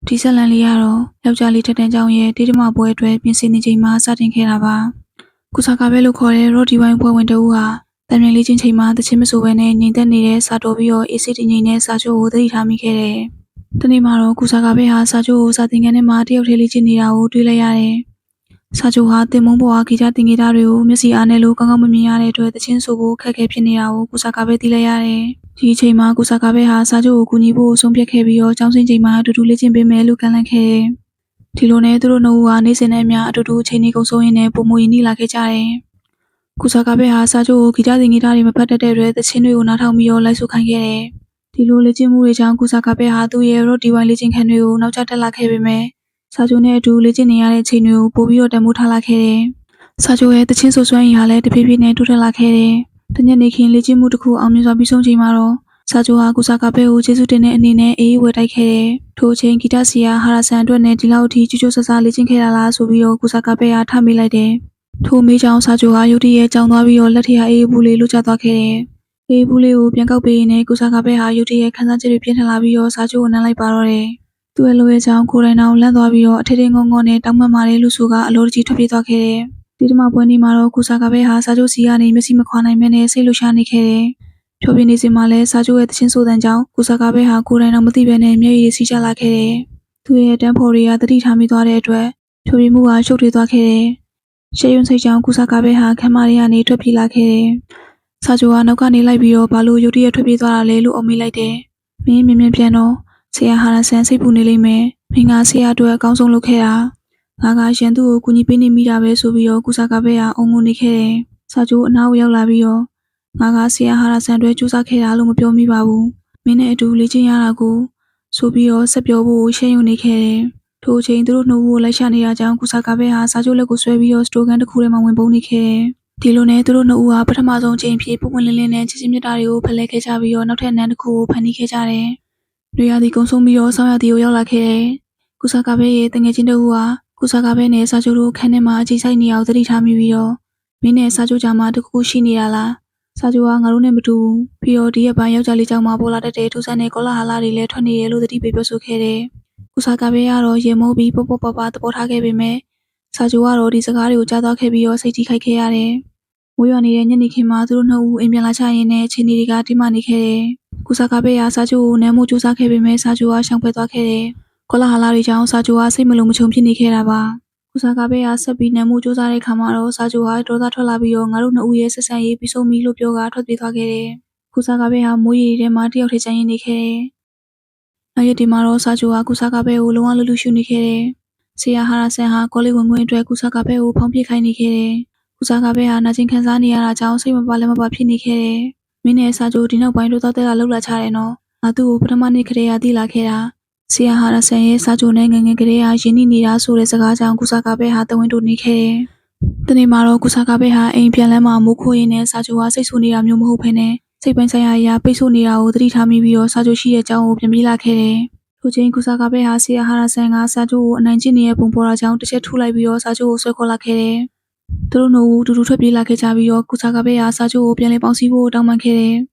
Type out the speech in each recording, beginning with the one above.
ဒီဆက်လန်လေးကတော့ယောက်ျားလေးထက်တန်းကြောင်ရဲ့တေးဓမ္မပွဲအတွက်ပြင်ဆင်နေချိန်မှာစတင်ခဲ့တာပါကုဆာကာဘဲလို့ခေါ်တဲ့ရော့ဒီဝိုင်းပွဲဝင်တဦးဟာတံမြင်လေးချင်းချိန်မှာတချင်းမဆိုဘဲနဲ့ငြိမ်သက်နေတဲ့စာတော်ပြီးတော့အေးစစ်တင်ငိမ့်တဲ့စာချုပ်ကိုသတိထားမိခဲ့တယ်။ဒီနေ့မှာတော့ကုဆာကာဘဲဟာစာချုပ်ကိုစာသင်ခန်းထဲမှာတယောက်တည်းလေးချင်းနေတာကိုတွေ့လိုက်ရတယ်။စာချုပ်ဟာတင်မုံပေါ်ကဂီတတင်ဂီတတွေကိုမျက်စိအားနဲ့လို့ကောင်းကောင်းမမြင်ရတဲ့အတွက်တချင်းဆိုဖို့ခက်ခဲဖြစ်နေတာကိုကုဆာကာဘဲသိလိုက်ရတယ်။ဒီအချိန်မှာကုဆာကာဘဲဟာစာချုပ်ကိုကူညီဖို့ဆုံးဖြတ်ခဲ့ပြီးတော့ကျောင်းဆင်းချိန်မှာအတူတူလေ့ကျင့်ပေးမယ်လို့ကန့်လန့်ခဲ့တယ်။ဒီလိုနဲ့သူတို့နှစ်ဦးဟာနေ့စဉ်နဲ့အမျှအတူတူချိန်နေကုန်ဆုံးရင်းနဲ့ပုံမူရင်းနှီးလာခဲ့ကြတယ်။ကုဆာကာဘဲဟာစာချုပ်ကိုဂီတတင်ဂီတတွေမဖတ်တတ်တဲ့အတွက်တချင်းတွေကိုနားထောင်ပြီးတော့လိုက်ဆိုခိုင်းခဲ့တယ်။ဒီလိုလေ့ကျင့်မှုတွေကြောင့်ကုဆာကာဘဲဟာသူ့ရဲ့ရော့ဒီဝိုင်းလေ့ကျင့်ခန်းတွေကိုနောက်ကျတက်လာခဲ့ပေမဲ့စာချုပ်နဲ့အတူလေ့ကျင့်နေရတဲ့အချိန်တွေကိုပို့ပြီးတော့တန်ဖိုးထားလာခဲ့တယ်။စာချုပ်ရဲ့တချင်းဆိုစွမ်းရည်ဟာလည်းတဖြည်းဖြည်းနဲ့တိုးတက်လာခဲ့တယ်။တညနေခင်းလေ့ကျင့်မှုတစ်ခုအောင်မြင်စွာပြီးဆုံးချိန်မှာတော့စာချုပ်ဟာကုဆာကာဘဲကိုကျေးဇူးတင်တဲ့အနေနဲ့အေးဝယ်တိုက်ခဲ့တယ်။ထိုအချိန်ဂီတဆရာဟာရဆန်အတွက်နဲ့ဒီလောက်အထိကြိုးကြိုးဆဆလေ့ကျင့်ခဲ့တာလားဆိုပြီးတော့ကုဆာကာဘဲဟာထမိလိုက်တယ်။ထိုမေးချောင်းစာချုပ်ဟာရုတ်တရက်ကြောင်သွားပြီးတော့လက်ထက်အေးဘူးလေးလွတ်ကျသွားခဲ့တယ်။အေးဘူးလေးကိုပြန်ကောက်ပေးရင်းနဲ့ကုဆာကာဘဲဟာရုတ်တရက်ခန်းစားချက်တွေပြင်းထန်လာပြီးတော့စာချုပ်ကိုနမ်းလိုက်ပါတော့တယ်။သူ့ရဲ့လိုရဲ့ချောင်းကိုယ်တိုင်အောင်လန့်သွားပြီးတော့အထက်ထငုံငုံနဲ့တောင်းပန်ပါတယ်လို့ဆိုကအလိုတကြီးထွက်ပြေးသွားခဲ့တယ်။ဒီတမပွဲနေ့မှာတော့ကုဆာကာဘဲဟာစာချုပ်စီကနေမျက်စိမခွာနိုင်မဲနဲ့စိတ်လှရှာနေခဲ့တယ်။ဖြောပြနေစီမှာလဲစာချုပ်ရဲ့တချင်းဆိုတဲ့ကြောင့်ကုဆာကာဘဲဟာကိုယ်တိုင်တော့မသိဘဲနဲ့မျက်ရည်စီးကျလာခဲ့တယ်။သူ့ရဲ့တန်းဖော်တွေကတတိထားမိသွားတဲ့အတွက်ဖြောပြမှုဟာရှုပ်ထွေးသွားခဲ့တယ်။ရှေ့ရွံ့စိတ်ကြောင့်ကုဆာကာဘဲဟာခမ်းမတွေကနေထွက်ပြေးလာခဲ့တယ်။စာချုပ်ကနောက်ကနေလိုက်ပြီးတော့ဘာလို့ရုတ်တရက်ထွက်ပြေးသွားတာလဲလို့အုံမိလိုက်တယ်။မင်းမြင်ပြန်တော့ဆရာဟာရဆန်စိတ်ပူနေလိမ့်မယ်။မင်းကဆရာအတွက်အကောင်းဆုံးလုပ်ခဲ့တာ။ငါကရန်သူ့ကိုကူညီပေးနေမိတာပဲဆိုပြီးတော့ကုဆာကာဘဲဟာအုံငုံနေခဲ့တယ်။စာချုပ်အနားကိုရောက်လာပြီးတော့ငါကဆရာဟာရဆန်အတွက်ကြိုးစားခဲ့တာလို့မပြောမိပါဘူး။မင်းနဲ့အတူလေ့ကျင့်ရတာကိုဆိုပြီးတော့ဆက်ပြောဖို့ရှင်းရုံနေခဲ့တယ်။ထိုအချိန်သူတို့နှစ်ဦးကိုလိုက်ရှာနေတာကြောင့်ကုဆာကာဘဲဟာစာချုပ်လက်ကိုဆွဲပြီးတော့စတိုကန်တစ်ခုထဲမှာဝင်ပုန်းနေခဲ့တယ်။ဒီလိုနဲ့သူတို့နှစ်ဦးဟာပထမဆုံးချိန်ဖြစ်ပုံဝင်လင်းလင်းနဲ့ချစ်ချင်းမြတ်တာတွေကိုဖလှယ်ခဲ့ကြပြီးတော့နောက်ထပ်နန်းတစ်ခုကိုဖန်တီးခဲ့ကြတယ်။လူရသည်ကုန်းဆုံးပြီးတော့ဆောင်းရသည်ကိုရောက်လာခဲ့တယ်။ကုဆာကာဘဲရဲ့တငယ်ချင်းတို့ကကုဆာကာဘဲနဲ့စာချုပ်တို့ခန်းထဲမှာအကြီးဆိုင်နေအောင်သတိထားမိပြီးတော့မင်းနဲ့စာချုပ်ကြားမှာတခုရှိနေတာလား။စာချုပ်ကငါတို့နဲ့မတူဘူးပြီးတော့ဒီရက်ပိုင်းယောက်ျားလေးကြောင့်မှပေါ်လာတတ်တဲ့ထူးဆန်းတဲ့ကောလာဟလတွေလည်းထွက်နေတယ်လို့သတိပေးပြောဆိုခဲ့တယ်။ကုဆာကာဘဲကတော့ရေမိုးပြီးပေါ့ပေါ့ပါပါသဘောထားခဲ့ပေမဲ့စာချုပ်ကတော့ဒီစကားတွေကိုကြားသွားခဲ့ပြီးတော့စိတ်ထိခိုက်ခဲ့ရတယ်။မိုးရွာနေတဲ့ညနေခင်းမှာသူတို့နှစ်ဦးအိမ်ပြန်လာကြရင်းနဲ့အခြေအနေတွေကတိမနေခဲ့တယ်။ကုဆာကာဘဲကစာချုပ်ကိုနမ်းမှုစူးစမ်းခဲ့ပေမဲ့စာချုပ်ကရှောင်ဖယ်သွားခဲ့တယ်။ကောလာဟလတွေကြောင့်စာချုပ်ကစိတ်မလုံးမချုံဖြစ်နေခဲ့တာပါ။ကုဆာကာဘဲကဆက်ပြီးနမ်းမှုစူးစမ်းတဲ့ခါမှာတော့စာချုပ်ကဒေါသထွက်လာပြီးတော့ငါတို့နှစ်ဦးရဲ့ဆက်ဆံရေးပြီးဆုံးပြီလို့ပြောကထွက်ပြေးသွားခဲ့တယ်။ကုဆာကာဘဲဟာမိုးရီထဲမှာတယောက်ထဲကျန်ရင်းနေခဲ့တယ်။နောက်ရက်ဒီမှာတော့စာချုပ်ကကုဆာကာဘဲကိုလုံးဝလွတ်ရှုနေခဲ့တယ်။ဆရာဟာရဆန်ဟာကောလေးဝင်ခွင့်အတွက်ကုဆာကာဘဲကိုဖောင်းပြခိုင်းနေခဲ့တယ်။ကုဆာကာဘဲဟာနာကျင်ခံစားနေရတာကြောင့်စိတ်မပါလည်းမပါဖြစ်နေခဲ့တယ်။မင်းနဲ့စာချုပ်ဒီနောက်ပိုင်းတို့တော့တက်လာလောက်လာချတယ်နော်။ငါသူ့ကိုပထမနေ့ကတည်းကသိလာခဲ့တာ။ဆရာဟာရဆန်ရဲ့စာချုပ်နဲ့ငငယ်ကလေးဟာရင်းနှီးနေတာဆိုတဲ့စကားကြောင့်ကုဆာကာဘဲဟာတဝင်းတို့နေခဲ့တယ်။ဒီနေ့မှာတော့ကုဆာကာဘဲဟာအိမ်ပြန်လမ်းမှာမိုးခိုးရင်းနဲ့စာချုပ်ကစိတ်ဆူနေတာမျိုးမဟုတ်ဘဲနဲ့စိတ်ပိုင်းဆိုင်ရာအရာပိတ်ဆို့နေတာကိုသတိထားမိပြီးတော့စာချုပ်ရှိတဲ့အကြောင်းကိုပြန်ပြေးလာခဲ့တယ်။ထိုချိန်ကုဆာကာဘဲဟာဆရာဟာရဆန်ကစာချုပ်ကိုအနိုင်ကျင့်နေတဲ့ပုံပေါ်တာကြောင့်တစ်ချက်ထူလိုက်ပြီးတော့စာချုပ်ကိုဆွဲခေါ်လာခဲ့တယ်။သူတို့နှစ်ဦးတူတူထွက်ပြေးလာခဲ့ကြပြီးတော့ကုဆာကာဘဲဟာစာချုပ်ကိုပြန်လည်ပေါင်းစည်းဖို့တောင်းပန်ခဲ့တယ်။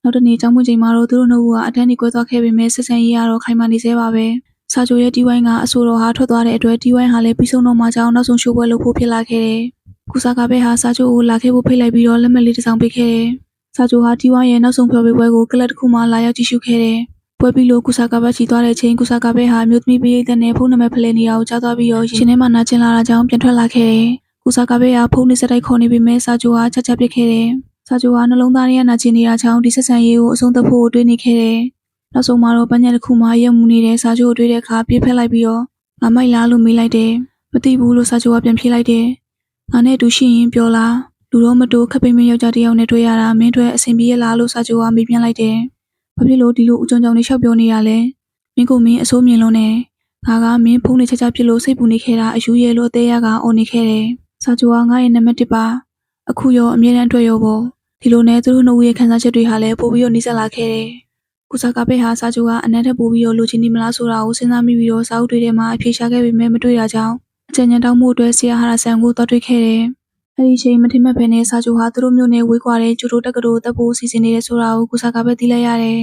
နောက်တစ်နေ့ကျောင်းပွင့်ချိန်မှာတော့သူတို့နှစ်ဦးကအတန်းကြီးကွဲသွားခဲ့ပေမဲ့ဆက်ဆံရေးကတော့ခိုင်မာနေသေးပါပဲ။စာချုပ်ရဲ့တီဝိုင်းကအဆိုတော်ဟာထွက်သွားတဲ့အတွက်တီဝိုင်းဟာလည်းပြီးဆုံးတော့မှကြောင်းနောက်ဆုံးရှိုးပွဲလုပ်ဖို့ဖြစ်လာခဲ့တယ်။ကုဆာကာဘဲဟာစာချုပ်ကိုလာခဲ့ဖို့ဖိတ်လိုက်ပြီးတော့လက်မှတ်လေးတစ်စောင်ပေးခဲ့တယ်။စာချုပ်ဟာတီဝိုင်းရဲ့နောက်ဆုံးဖျော်ဖြေပွဲကိုကလပ်တစ်ခုမှလာရောက်ကြည့်ရှုခဲ့တယ်။ပွဲပြီးလို့ကုဆာကာဘဲချီသွားတဲ့ချိန်ကုဆာကာဘဲဟာမြို့သမီးပရိသတ်နဲ့ဖုန်းနံပါတ်ဖလှယ်နေတာကိုကြားသွားပြီးတော့ရှင်ထဲမှာနာကျင်လာတာကြောင့်ပြန်ထွက်လာခဲ့တယ်။ကုဆာကာဘဲဟာဖုန်းနဲ့စက်တိုက်ခေါ်နေပေမဲ့စာချုပ်ဟာချက်ချက်ပစ်ခဲ့တယ်။စာချုပ်ဟာနှလုံးသားထဲကနာကျင်နေတာကြောင့်ဒီဆက်ဆံရေးကိုအဆုံးသတ်ဖို့တွေးနေခဲ့တယ်။နောက်ဆုံးမှာတော့ပန်းညက်တစ်ခုမှရက်မှုနေတဲ့စာချုပ်ကိုတွေးတဲ့အခါပြေးဖက်လိုက်ပြီးတော့ငါမိုက်လားလို့မေးလိုက်တယ်။မသိဘူးလို့စာချုပ်ကပြန်ဖြေလိုက်တယ်။ငါနဲ့အတူရှိရင်ပြောလားလူတော့မတူခပ်ပိမ့်မယောက်ျားတစ်ယောက်နဲ့တွေ့ရတာမင်းတို့အဆင်ပြေရလားလို့စာချုပ်ကမေးပြန်လိုက်တယ်။ဘာဖြစ်လို့ဒီလိုအကြုံကြောင်နေလျှောက်ပြောနေရလဲ။မင်းကိုမင်းအစိုးမြင်လို့နဲ့ငါကမင်းဖုန်းနဲ့ချက်ချက်ပြစ်လို့စိတ်ပူနေခဲ့တာအယူရဲလို့အသေးရကအော်နေခဲ့တယ်။စာချုပ်ကငါရဲ့နံပါတ်1ပါ။အခုရောအမြဲတမ်းတွေ့ရောပေါ့။ဒီလိုနဲ့သူတို့နှစ်ဦးရဲ့ခံစားချက်တွေဟာလည်းပို့ပြီးတော့နှိစက်လာခဲ့တယ်။ကုဆာကာဘဲဟာစာချုပ်ကအနက်ထပ်ပို့ပြီးတော့လိုချင်နေမလားဆိုတာကိုစဉ်းစားမိပြီးတော့စာအုပ်တွေထဲမှာအဖြေရှာခဲ့ပေမဲ့မတွေ့တာကြောင့်အကြံဉာဏ်တောင်းမှုအတွက်ဆရာဟာရဆန်ကိုသွားတွေ့ခဲ့တယ်။အဲဒီချိန်မထင်မှတ်ဖဲနဲ့စာချုပ်ဟာသူတို့မျိုးနဲ့ဝေးကွာတဲ့ကျူတိုတက်ကတိုတက်ဖို့စီစဉ်နေတဲ့ဆိုတာကိုကုဆာကာဘဲသိလိုက်ရတယ်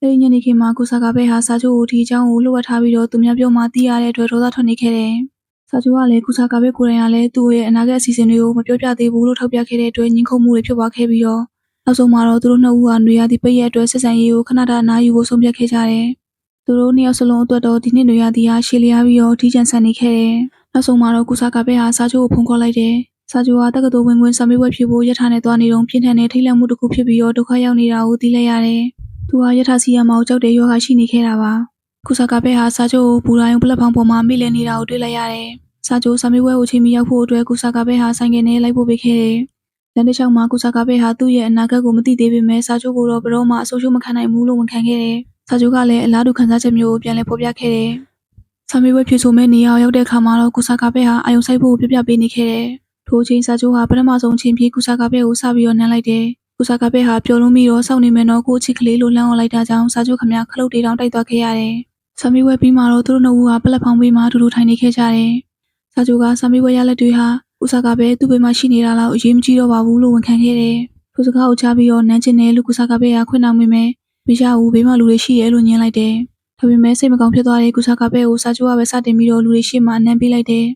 အဲဒီညနေခင်းမှာကုဆာကဘဲဟာစာချုပ်ကိုဒီအကြောင်းကိုလှုပ်ဝက်ထားပြီးတော့သူများပြောမှသိရတဲ့အတွက်ဒေါသထွက်နေခဲ့တယ်။စာချုပ်ကလည်းကုဆာကဘဲကိုယ်တိုင်ကလည်းသူ့ရဲ့အနာဂတ်အစီအစဉ်တွေကိုမပြောပြသေးဘူးလို့ထောက်ပြခဲ့တဲ့အတွက်ညှင်းခုန်မှုတွေဖြစ်ပွားခဲ့ပြီးတော့နောက်ဆုံးမှာတော့သူတို့နှစ်ဦးဟာနွေရာသီပိတ်ရက်အတွက်ဆက်ဆံရေးကိုခဏတာအနားယူဖို့ဆုံးဖြတ်ခဲ့ကြတယ်။သူတို့နှစ်ယောက်စလုံးအတွက်တော့ဒီနှစ်နွေရာသီဟာရှည်လျားပြီးတော့ဒီကြံဆန်နေခဲ့တယ်။နောက်ဆုံးမှာတော့ကုဆာကဘဲဟာစာချုပ်ကိုဖုံးခေါ်လိုက်တယ်။စာချုပ်ဟာတက္ကသိုလ်ဝင်ခွင့်စာမေးပွဲဖြေဖို့ရထားနဲ့သွားနေတော့ပြင်းထန်တဲ့ထိတ်လန့်မှုတစ်ခုဖြစ်ပြီးတော့ဒုက္ခရောက်နေတာကိုသိလိုက်ရတယ်။သူဟာရထားစီရမောင်ကြောက်တဲ့ယောဂရှိနေခဲ့တာပါ။ကုဆာကဘဲဟာစာချုပ်ကိုဘူရာယုံပလက်ဖောင်းပေါ်မှာမိလည်နေတာကိုတွေ့လိုက်ရတယ်။စာချုပ်စာမေးပွဲကိုချိန်မီရောက်ဖို့အတွက်ကုဆာကဘဲဟာဆိုင်ကယ်နဲ့လိုက်ပို့ပေးခဲ့တယ်။လမ်းတစ်လျှောက်မှာကုဆာကဘဲဟာသူ့ရဲ့အနာဂတ်ကိုမသိသေးပေမဲ့စာချုပ်ကိုတော့ဘယ်တော့မှအဆိုးရှုံးမခံနိုင်ဘူးလို့ဝန်ခံခဲ့တယ်။စာချုပ်ကလည်းအလားတူခံစားချက်မျိုးကိုပြန်လည်ဖော်ပြခဲ့တယ်။စာမေးပွဲဖြေဆိုမဲ့နေရာရောက်တဲ့အခါမှာတော့ကုဆာကဘဲဟာအာယုံစိုက်ဖို့ပြပြပေးနေခဲ့တယ်။ထိုအချိန်စာချုပ်ဟာပထမဆုံးချိန်ပြီးကုဆာကဘဲကိုစပြီးတော့နမ်းလိုက်တယ်။ကုဆာကဘဲဟာပျော်လွန်ပြီးတော့စောင့်နေမယ်တော့ကိုချစ်ကလေးလိုလှမ်းအောင်လိုက်တာကြောင့်စာချုပ်ခမခလုတ်တေတောင်တိုက်သွားခဲ့ရတယ်။စာမေးပွဲပြီးမှတော့သူတို့နှစ်ဦးဟာပလက်ဖောင်းပေးမှအတူတူထိုင်နေခဲ့ကြတယ်။စာချုပ်ကစာမေးပွဲရလက်တွေဟာကုဆာကဘဲသူ့ဘေးမှာရှိနေတာလောက်အရေးမကြီးတော့ပါဘူးလို့ဝန်ခံခဲ့တယ်။ထိုစကားကိုချပြီးတော့နမ်းချင်တယ်လို့ကုဆာကဘဲကခွင့်တောင်းမိမယ်။မရဘူးဘေးမှာလူတွေရှိရဲလို့ညင်းလိုက်တယ်။ဒါပေမဲ့စိတ်မကောင်းဖြစ်သွားတဲ့ကုဆာကဘဲကိုစာချုပ်ကပဲစတင်ပြီးတော့လူတွေရှေ့မှာအနမ်းပေးလိုက်တယ်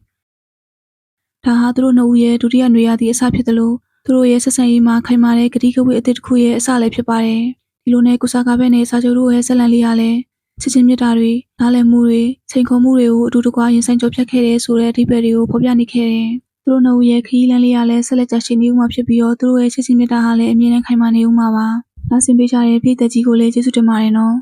။ဒါဟာသူတို့နှစ်ဦးရဲ့ဒုတိယနွေရာသီအစဖြစ်တယ်လို့သူတို့ရဲ့ဆက်ဆံရေးမှာခိုင်မာတဲ့ဂတိကဝတ်အသစ်တစ်ခုရဲ့အစလည်းဖြစ်ပါတယ်။ဒီလိုနဲ့ကုဆာကဘဲနဲ့စာချုပ်တို့ရဲ့ဆက်လံလေးရလဲချစ်ချင်းမြတ်တာတွေနားလည်မှုတွေချိန်ခေါ်မှုတွေကိုအတူတကွရင်ဆိုင်ကြော်ဖြတ်ခဲ့တဲ့ဆိုတဲ့အဓိပ္ပာယ်တွေကိုဖော်ပြနေခဲ့တယ်။သူတို့နှစ်ဦးရဲ့ခရီးလမ်းလေးရလဲဆက်လက်ကြရှိနေဦးမှာဖြစ်ပြီးတော့သူတို့ရဲ့ချစ်ချင်းမြတ်တာဟာလည်းအမြဲတမ်းခိုင်မာနေဦးမှာပါ။နောက်ဆင်ပေးကြတဲ့ပြည်သက်ကြီးကိုလည်းကျေးဇူးတင်ပါတယ်နော်။